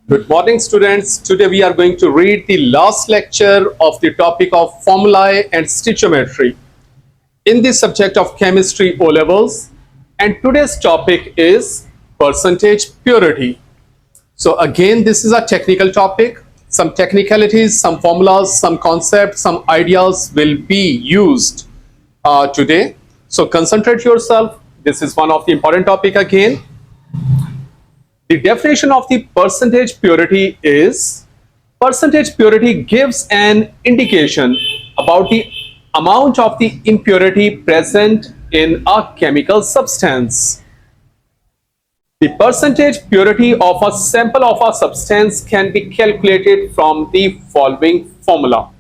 Good morning, students. Today we are going to read the last lecture of the topic of Formulae and Stoichiometry in the subject of Chemistry O levels. And today's topic is percentage purity. So again, this is a technical topic. Some technicalities, some formulas, some concepts, some ideas will be used today. So concentrate yourself. This is one of the important topic again. The definition of the percentage purity is percentage purity gives an indication about the amount of the impurity present in a chemical substance. The percentage purity of a sample of a substance can be calculated from the following formula.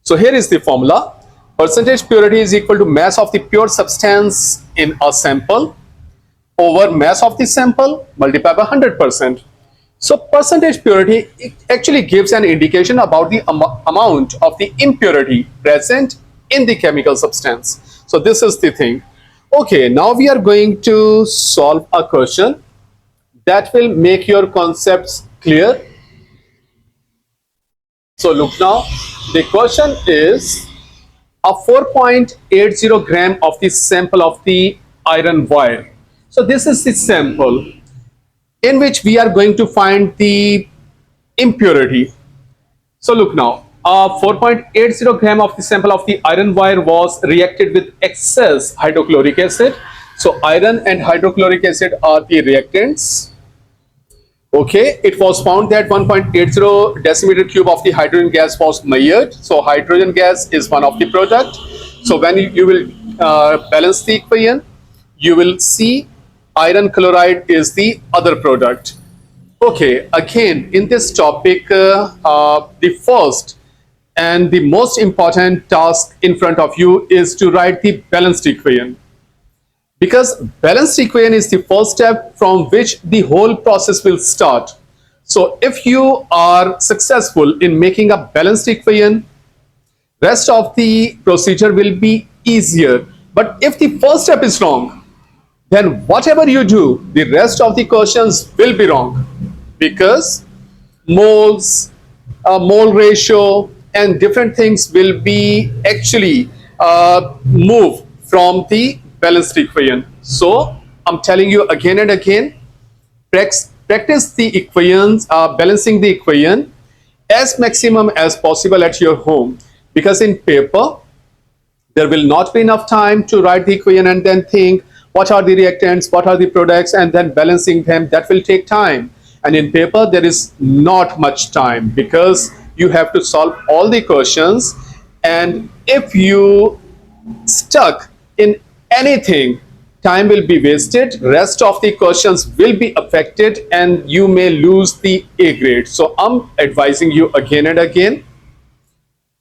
So here is the formula. Percentage purity is equal to mass of the pure substance in a sample over mass of the sample multiplied by 100%. So percentage purity actually gives an indication about the amount of the impurity present in the chemical substance. So this is the thing. Okay, now we are going to solve a question that will make your concepts clear. So look now, the question is a 4.80 gram of the sample of the iron wire. So this is the sample in which we are going to find the impurity. So look now, 4.80 gram of the sample of the iron wire was reacted with excess hydrochloric acid. So iron and hydrochloric acid are the reactants. Okay, it was found that 1.80 decimeter cube of the hydrogen gas was measured. So hydrogen gas is one of the product. So when you will balance the equation, you will see iron chloride is the other product. Okay, again in this topic, the first and the most important task in front of you is to write the balanced equation, because balanced equation is the first step from which the whole process will start. So if you are successful in making a balanced equation, rest of the procedure will be easier. But if the first step is wrong, then whatever you do, the rest of the questions will be wrong, because moles, mole ratio and different things will be actually move from the balanced equation. So I'm telling you again and again, practice the equations, balancing the equation as maximum as possible at your home, because in paper there will not be enough time to write the equation and then think what are the reactants, what are the products, and then balancing them. That will take time. And in paper, there is not much time, because you have to solve all the questions. And if you stuck in anything, time will be wasted, rest of the questions will be affected, and you may lose the A grade. So I'm advising you again and again,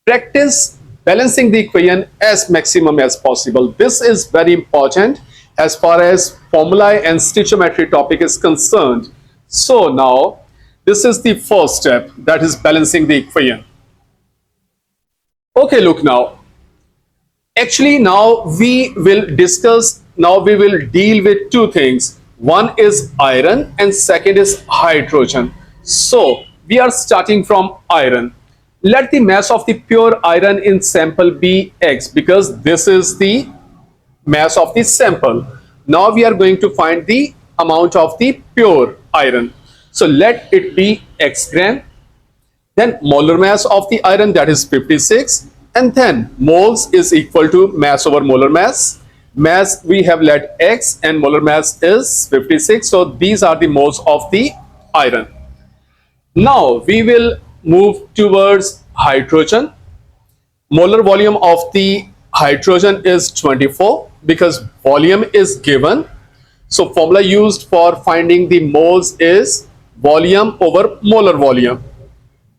practice balancing the equation as maximum as possible. This is very important as far as formulae and stoichiometry topic is concerned. So now this is the first step, that is balancing the equation. Okay, look now. Actually now we will deal with two things. One is iron and second is hydrogen. So we are starting from iron. Let the mass of the pure iron in sample be X, because this is the mass of the sample. Now we are going to find the amount of the pure iron. So let it be X gram. Then molar mass of the iron, that is 56. And then moles is equal to mass over molar mass. Mass we have let X and molar mass is 56. So these are the moles of the iron. Now we will move towards hydrogen. Molar volume of the hydrogen is 24, because volume is given. So formula used for finding the moles is volume over molar volume.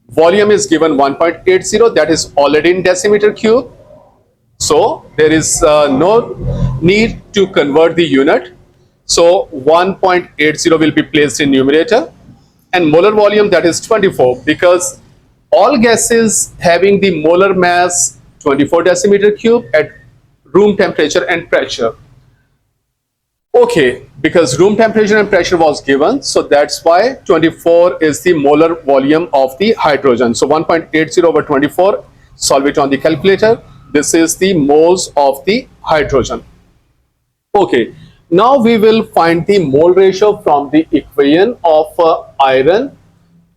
Volume is given 1.80, that is already in decimeter cube. So there is no need to convert the unit. So 1.80 will be placed in numerator, and molar volume, that is 24, because all gases having the molar mass 24 decimeter cube at room temperature and pressure. Okay, because room temperature and pressure was given, so that's why 24 is the molar volume of the hydrogen. So 1.80 over 24, solve it on the calculator. This is the moles of the hydrogen. Okay, now we will find the mole ratio from the equation of iron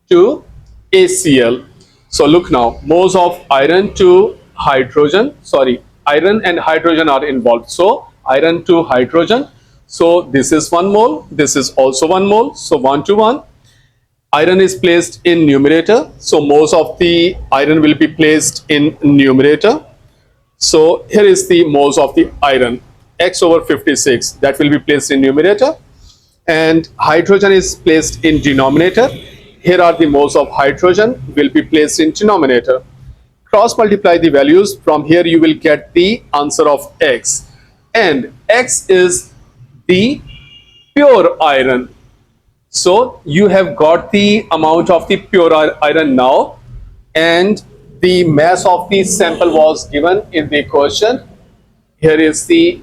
to ACl. So look now, moles of iron to hydrogen, sorry, iron and hydrogen are involved. So iron to hydrogen. So this is 1 mole, this is also 1 mole. So 1 to 1. Iron is placed in numerator. So moles of the iron will be placed in numerator. So here is the moles of the iron, x over 56, that will be placed in numerator, and hydrogen is placed in denominator. Here are the moles of hydrogen will be placed in denominator. Cross multiply the values. From here you will get the answer of x, and x is the pure iron. So you have got the amount of the pure iron now, and the mass of the sample was given in the question. Here is the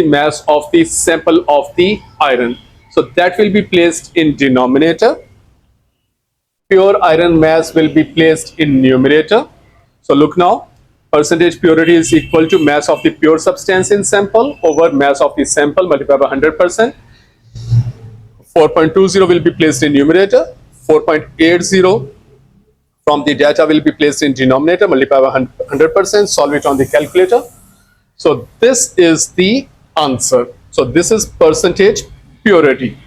mass of the sample of the iron. So that will be placed in denominator. Pure iron mass will be placed in numerator. So look now, percentage purity is equal to mass of the pure substance in sample over mass of the sample multiplied by 100%. 4.20 will be placed in numerator. 4.80 from the data will be placed in denominator, multiplied by 100%. Solve it on the calculator. So this is the answer. So this is percentage purity.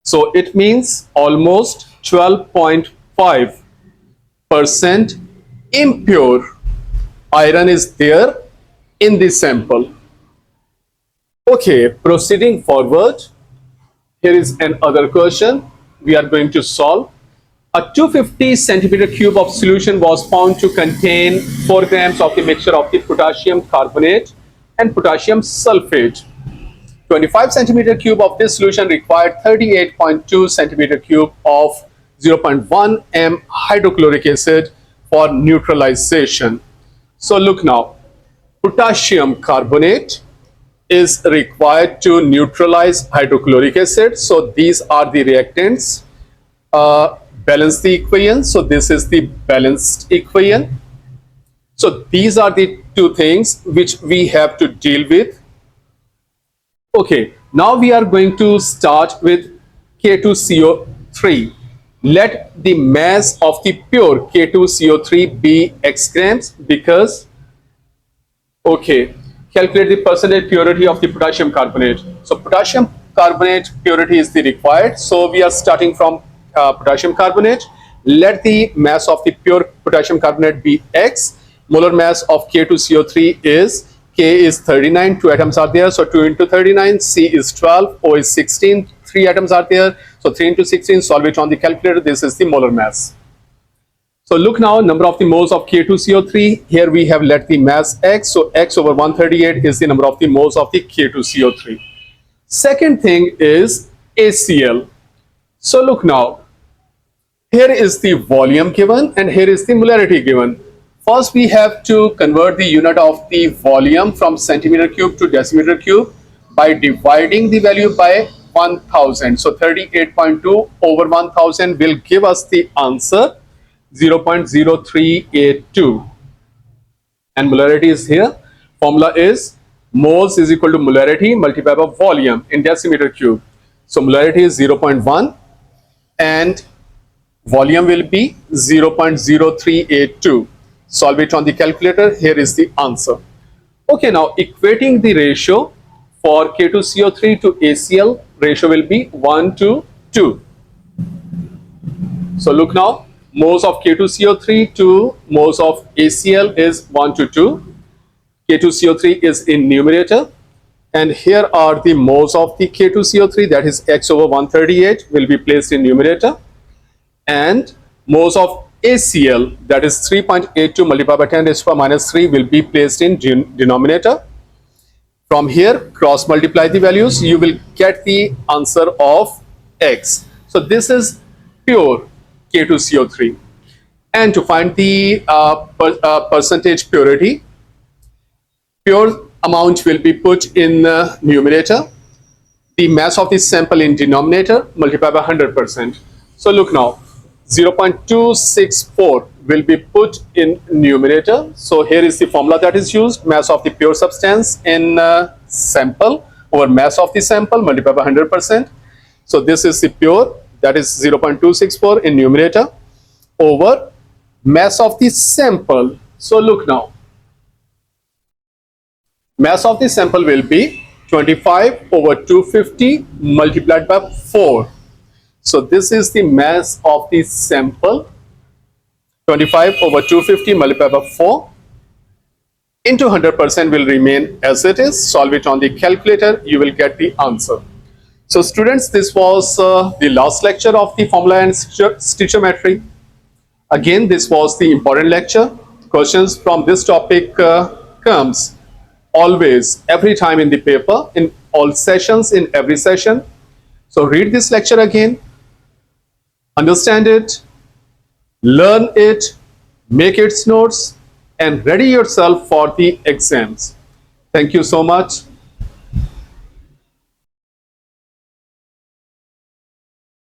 So it means almost 12.5% impure iron is there in the sample. Okay, proceeding forward, here is another question we are going to solve. A 250 centimeter cube of solution was found to contain 4 grams of the mixture of the potassium carbonate and potassium sulfate. 25 centimeter cube of this solution required 38.2 centimeter cube of 0.1 m hydrochloric acid for neutralization. So look now, potassium carbonate is required to neutralize hydrochloric acid. So these are the reactants. Balance the equation. So this is the balanced equation. So these are the two things which we have to deal with. Okay, now we are going to start with K2CO3. Let the mass of the pure K2CO3 be x grams, because okay, calculate the percentage purity of the potassium carbonate. So potassium carbonate purity is the required. So we are starting from potassium carbonate. Let the mass of the pure potassium carbonate be x. Molar mass of K2CO3 is K is 39, 2 atoms are there. So 2 into 39, C is 12, O is 16, 3 atoms are there. So 3 into 16, solve it on the calculator. This is the molar mass. So look now, number of the moles of K2CO3. Here we have let the mass x. So x over 138 is the number of the moles of the K2CO3. Second thing is ACl. So look now, here is the volume given and here is the molarity given. First we have to convert the unit of the volume from centimeter cube to decimeter cube by dividing the value by 1000. So 38.2 over 1000 will give us the answer 0.0382, and molarity is here. Formula is moles is equal to molarity multiplied by volume in decimeter cube. So molarity is 0.1 and volume will be 0.0382. Solve it on the calculator. Here is the answer. Okay, now equating the ratio for K2CO3 to ACl, ratio will be 1 to 2. So look now, moles of K2CO3 to moles of ACl is 1 to 2. K2CO3 is in numerator, and here are the moles of the K2CO3, that is x over 138 will be placed in numerator, and moles of ACl, that is 3.82 multiplied by 10 raised to the power minus 3 will be placed in denominator. From here, cross multiply the values, you will get the answer of x. So this is pure K2CO3. And to find the percentage purity, pure amount will be put in numerator, the mass of the sample in denominator, multiplied by 100%. So look now, 0.264 will be put in numerator. So here is the formula that is used, mass of the pure substance in sample over mass of the sample multiplied by 100%. So this is the pure, that is 0.264 in numerator over mass of the sample. So look now, mass of the sample will be 25 over 250 multiplied by 4. So this is the mass of the sample, 25 over 250 multiplied by 4 into 100% will remain as it is. Solve it on the calculator, you will get the answer. So students, this was the last lecture of the formula and stoichiometry. Again, this was the important lecture. Questions from this topic comes always, every time in the paper, in all sessions, in every session. So read this lecture again, understand it, learn it, make its notes, and ready yourself for the exams. Thank you so much.